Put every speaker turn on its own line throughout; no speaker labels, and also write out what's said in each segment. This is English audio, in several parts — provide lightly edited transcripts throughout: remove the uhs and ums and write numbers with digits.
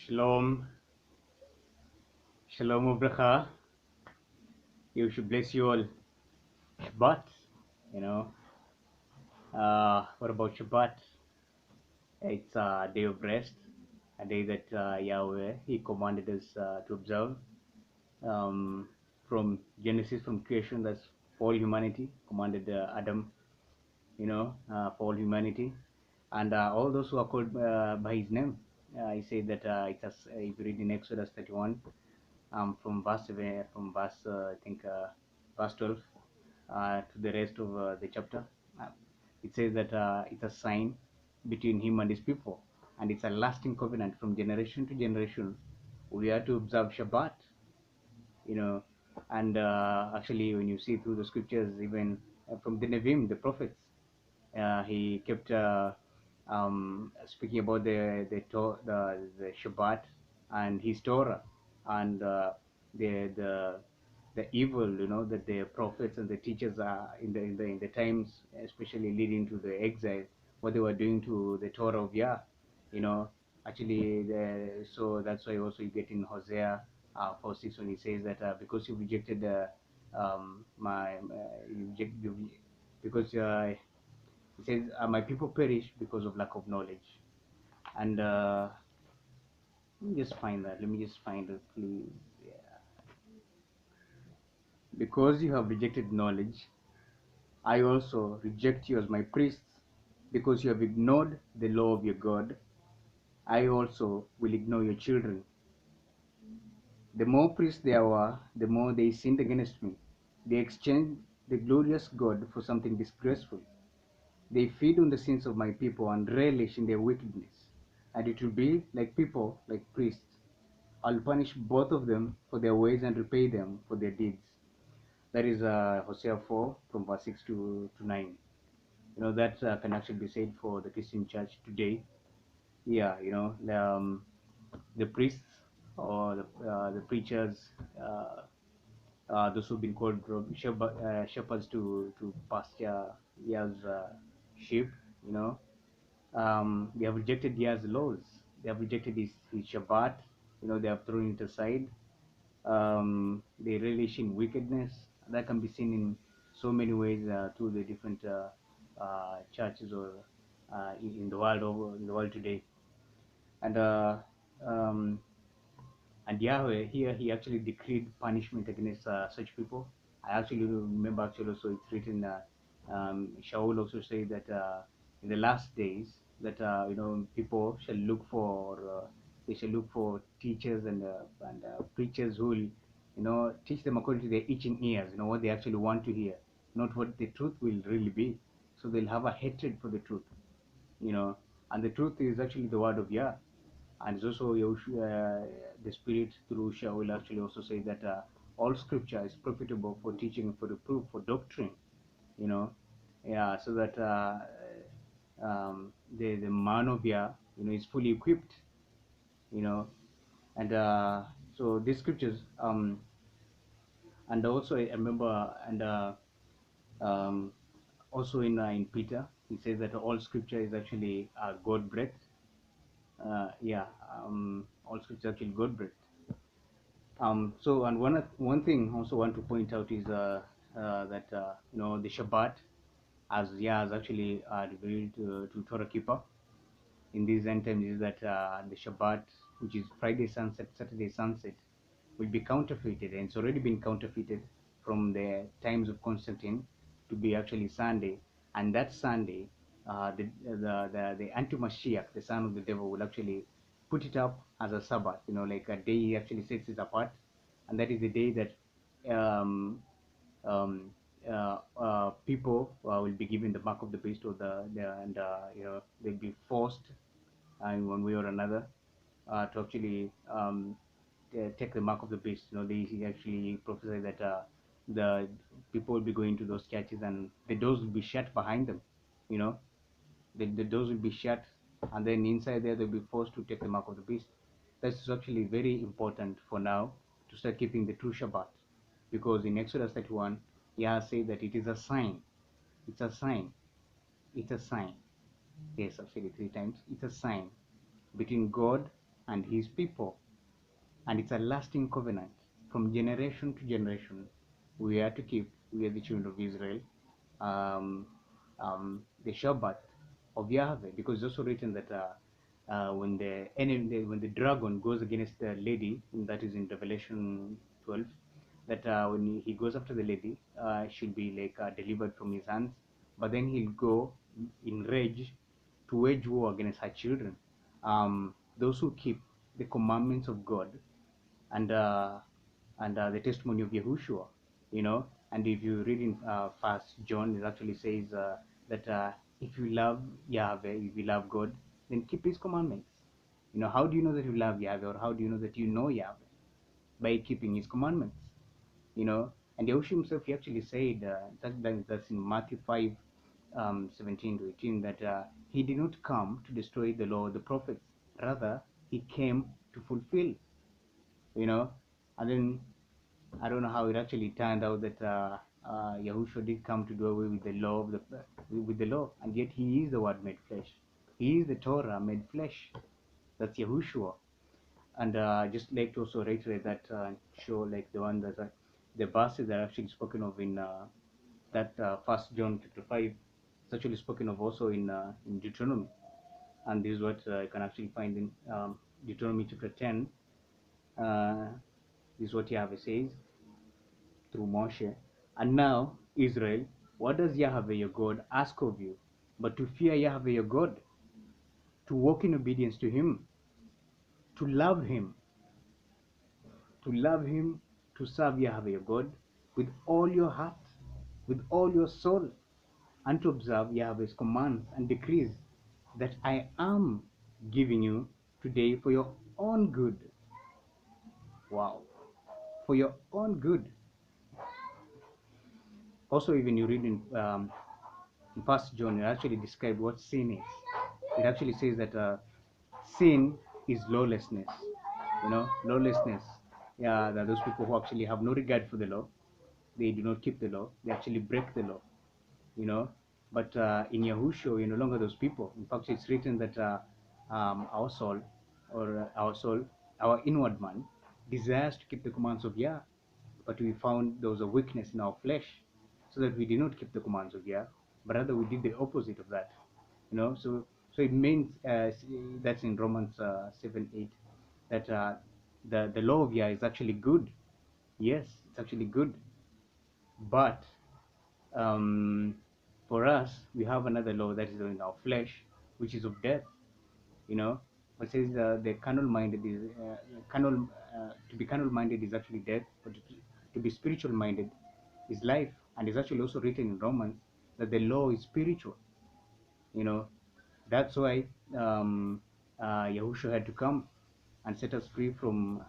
Shalom, Shalom Ubracha. You should bless you all. Shabbat, you know. What about Shabbat? It's a day of rest, a day that Yahweh He commanded us to observe. Um, from Genesis, from creation, that's for all humanity. Commanded Adam, for all humanity, and all those who are called by His name. He said that if you read in Exodus 31. From verse I think verse 12 to the rest of the chapter. Uh, it says that it's a sign between him and his people, and it's a lasting covenant from generation to generation. We are to observe Shabbat, you know, and actually, when you see through the scriptures, even from the Nevi'im, the prophets, he kept speaking about the Shabbat and his Torah and the the the evil, that the prophets and the teachers are in the times, especially leading to the exile, what they were doing to the Torah of Yah, you know. Actually, so that's why also you get in Hosea 4:6 when he says that because you rejected because he says, my people perish because of lack of knowledge. And let me just find that. Let me just find it, please. Yeah. Because you have rejected knowledge, I also reject you as my priests. Because you have ignored the law of your God, I also will ignore your children. The more priests there were, the more they sinned against me. They exchanged the glorious God for something disgraceful. They feed on the sins of my people and relish in their wickedness. And it will be like people, like priests. I'll punish both of them for their ways and repay them for their deeds. That is Hosea 4 from verse 6 to 9. That can actually be said for the Christian church today. Yeah, the priests or the preachers, those who've been called shepherds to pasture Yah's sheep, you know, they have rejected Yah's laws. They have rejected his Shabbat. They have thrown it aside. They relish in wickedness. That can be seen in so many ways through the different churches or in the world today. And um, and Yahweh here, he actually decreed punishment against such people. I actually remember also it's written. Shaul also said that in the last days that people shall look for they shall look for teachers and preachers who will teach them according to their itching ears. What they actually want to hear, not what the truth will really be. So they'll have a hatred for the truth. And the truth is actually the word of Yah. And it's also Yahushua, the Spirit through Shaul actually also say that all scripture is profitable for teaching, for reproof, for doctrine, you know, yeah, so that the man of Yah, is fully equipped, you know, and so these scriptures, and also I remember, and um, also in Peter, he says that all scripture is actually God breathed. Yeah, all scripture is actually God breathed. So, and one thing I also want to point out is that the Shabbat, as Yah has actually revealed to Torah keeper in these end times, is that the Shabbat, which is Friday sunset, Saturday sunset, will be counterfeited, and it's already been counterfeited from the times of Constantine to be actually Sunday, and that Sunday, the anti-Mashiach, the son of the devil, will actually put it up as a Sabbath, like a day he actually sets it apart, and that is the day that um, um, people will be given the mark of the beast, or and they'll be forced in one way or another to actually take the mark of the beast. He actually prophesied that the people will be going to those churches and the doors will be shut behind them. You know, the doors will be shut, and then inside there they'll be forced to take the mark of the beast. That's actually very important for now to start keeping the true Shabbat, because in Exodus 31, Yah said that it is a sign. It's a sign. It's a sign. Yes, I've said it 3 times. It's a sign between God and his people, and it's a lasting covenant from generation to generation. We are to keep, we are the children of Israel, um, the Shabbat of Yahweh, because it's also written that when the enemy, when the dragon goes against the lady, that is in Revelation 12, that when he goes after the lady, she'll be like delivered from his hands, but then he'll go in rage to wage war against her children. Those who keep the commandments of God and the testimony of Yahushua, you know. And if you read in First John, it actually says that if you love Yahweh, if you love God, then keep His commandments. You know, how do you know that you love Yahweh, or how do you know that you know Yahweh? By keeping His commandments. You know, and Yahushua himself, he actually said that's in Matthew 5, 17 to 18, that he did not come to destroy the law of the prophets, rather he came to fulfill. You know, and then I don't know how it actually turned out that Yahushua did come to do away with the law of with the law, and yet he is the Word made flesh. He is the Torah made flesh. That's Yahushua. And just like to also reiterate that, show like the one that the verses that are actually spoken of in that First John chapter 5. It's actually spoken of also in Deuteronomy, and this is what you can actually find in Deuteronomy chapter 10. This is what Yahweh says through Moshe. And now, Israel, what does Yahweh your God ask of you, but to fear Yahweh your God, to walk in obedience to Him, to love Him, to serve Yahweh your God with all your heart, with all your soul, and to observe Yahweh's commands and decrees that I am giving you today for your own good. Wow. For your own good. Also, even you read in First John, it actually describes what sin is. It actually says that sin is lawlessness. You know, lawlessness. Yeah, there are those people who actually have no regard for the law. They do not keep the law. They actually break the law. You know, but in Yahushua, you're no longer those people. In fact, it's written that our soul, or our inward man, desires to keep the commands of Yah, but we found there was a weakness in our flesh, so that we did not keep the commands of Yah, but rather we did the opposite of that. You know, so it means that's in Romans 7:8, that the law of Yah is actually good. Yes, it's actually good, but um, for us, we have another law that is in our flesh, which is of death. You know, it says the carnal minded is to be carnal minded is actually death, but to be spiritual minded is life. And it's actually also written in Romans that the law is spiritual. You know, that's why Yahushua had to come and set us free from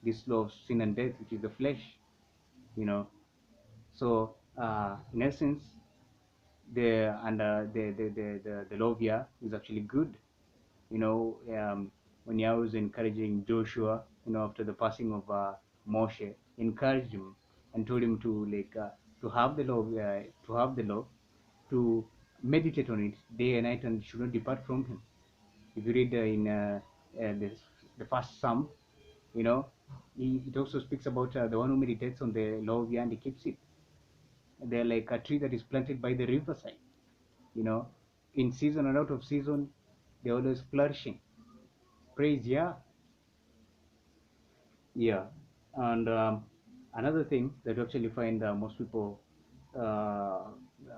this law of sin and death, which is the flesh. You know, so in essence, the law of Yah is actually good. You know, when Yah was encouraging Joshua, you know, after the passing of Moshe, encouraged him and told him to to have the law, to meditate on it day and night, and should not depart from him. If you read in the first Psalm, you know, it also speaks about the one who meditates on the law of Yah and he keeps it. They're like a tree that is planted by the riverside. You know, in season and out of season, they're always flourishing. Praise Yah. Yeah. And another thing that we actually find most people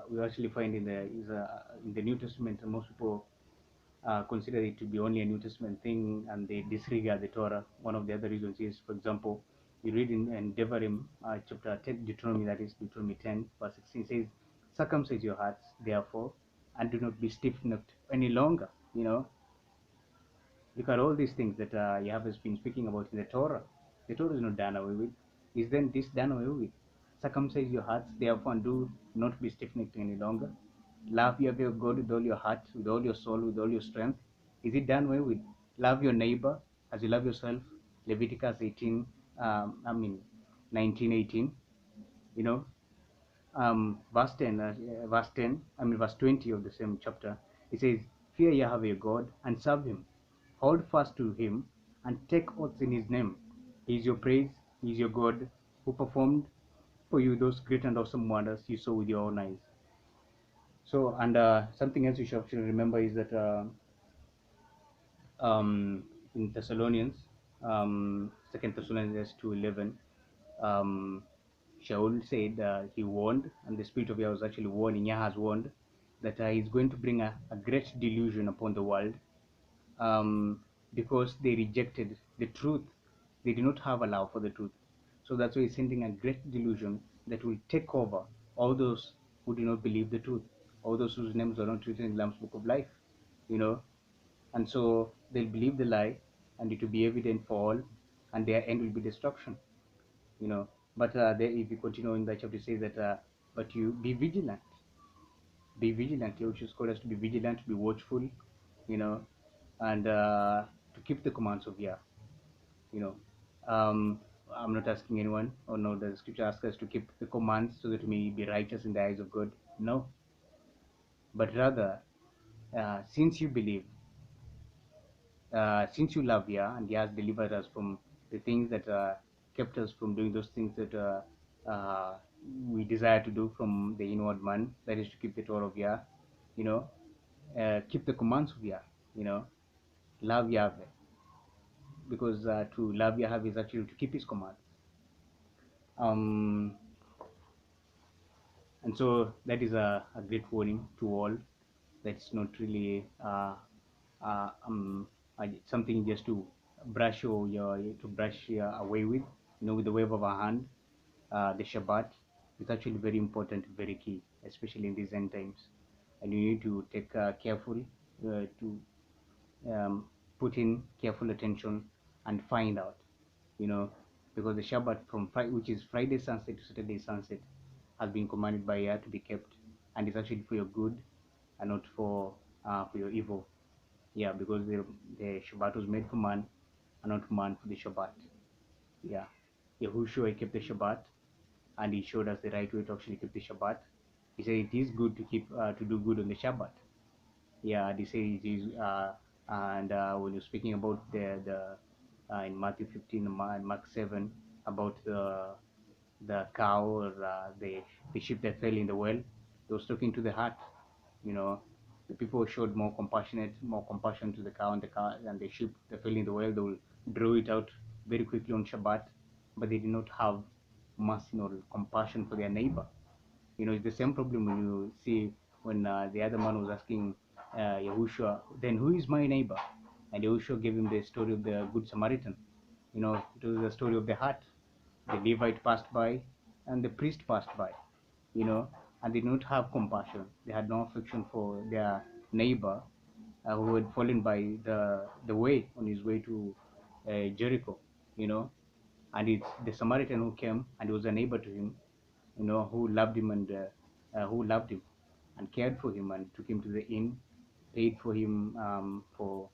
we actually find in the New Testament, most people consider it to be only a New Testament thing, and they disregard the Torah. One of the other reasons is, for example, you read in Devarim chapter 10, Deuteronomy, that is Deuteronomy 10, verse 16, says, circumcise your hearts, therefore, and do not be stiff-necked any longer. You know, look at all these things that Yahweh has been speaking about in the Torah. The Torah is not done away with. Is then this done away with? Circumcise your hearts, therefore, and do not be stiff-necked any longer. Love Yahweh God with all your heart, with all your soul, with all your strength. Is it done away with? Love your neighbor as you love yourself. Leviticus 18, 19:18. You know, verse 20 of the same chapter. It says, fear Yahweh your God and serve him. Hold fast to him and take oaths in his name. He is your praise, he is your God who performed for you those great and awesome wonders you saw with your own eyes. So, and something else you should actually remember is that um, in Thessalonians, 2 Thessalonians 2:11, um, Shaul said he warned, and the Spirit of Yah was actually warning, Yah has warned, that he's going to bring a great delusion upon the world um, because they rejected the truth. They did not have a love for the truth. So that's why he's sending a great delusion that will take over all those who do not believe the truth, all those whose names are not written in the Lamb's Book of Life, you know. And so they'll believe the lie, and it will be evident for all, and their end will be destruction, you know. But if you continue in the chapter, it says that, but you be vigilant. Be vigilant. Yahushua called us to be vigilant, to be watchful, you know, and to keep the commands of Yah, you know. Um, I'm not asking anyone, or no, the scripture asks us to keep the commands so that we may be righteous in the eyes of God. No, but rather, since you believe, since you love Yah, and Yah has delivered us from the things that kept us from doing those things that we desire to do from the inward man, that is to keep the Torah of Yah, you know, keep the commands of Yah, you know, love Yahweh, because to love Yahweh is actually to keep His commands. Um, and so that is a great warning to all. That's not really uh, um, something just to brush away with, you know, with the wave of a hand. The Shabbat is actually very important, very key, especially in these end times, and you need to take careful to put in careful attention and find out, you know, because the Shabbat from Friday, which is Friday sunset to Saturday sunset, has been commanded by Yah to be kept, and it's actually for your good and not for your evil. Yeah, because the Shabbat was made for man and not man for the Shabbat. Yeah, Yahushua kept the Shabbat, and he showed us the right way to actually keep the Shabbat. He said it is good to keep to do good on the Shabbat. Yeah, they say it is, and when you're speaking about the in Matthew 15 and Mark 7 about the cow or the sheep that fell in the well, they was talking to the heart. You know, the people showed more compassion to the cow and the sheep that fell in the well. They will draw it out very quickly on Shabbat, but they did not have mercy or compassion for their neighbor. You know, it's the same problem when you see when the other man was asking Yahushua, then who is my neighbor? And Yahushua gave him the story of the Good Samaritan. You know, it was the story of the heart. The Levite passed by and the priest passed by, you know, and they did not have compassion. They had no affection for their neighbor who had fallen by the way on his way to Jericho, you know. And it's the Samaritan who came and was a neighbor to him, you know, who loved him and who loved him and cared for him and took him to the inn, paid for him for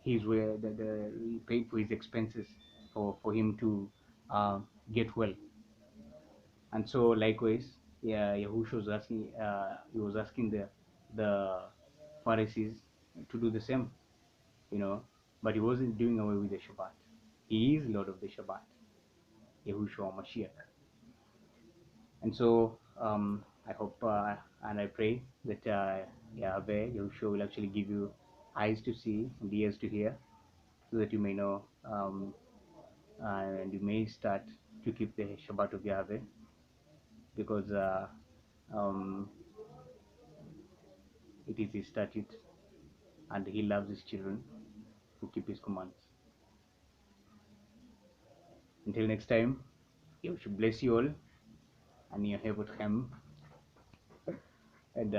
his way, he paid for his expenses for him to get well. And so likewise, yeah, Yahushua was asking, he was asking the Pharisees to do the same, you know, but he wasn't doing away with the Shabbat. He is Lord of the Shabbat, Yahushua Mashiach. And so I hope and I pray that Yahweh, Yahushua will actually give you eyes to see and ears to hear, so that you may know and you may start to keep the Shabbat of Yahweh, because um, it is His statute, and He loves His children who keep His commands. Until next time, Yahushua bless you all, and you have with Him, and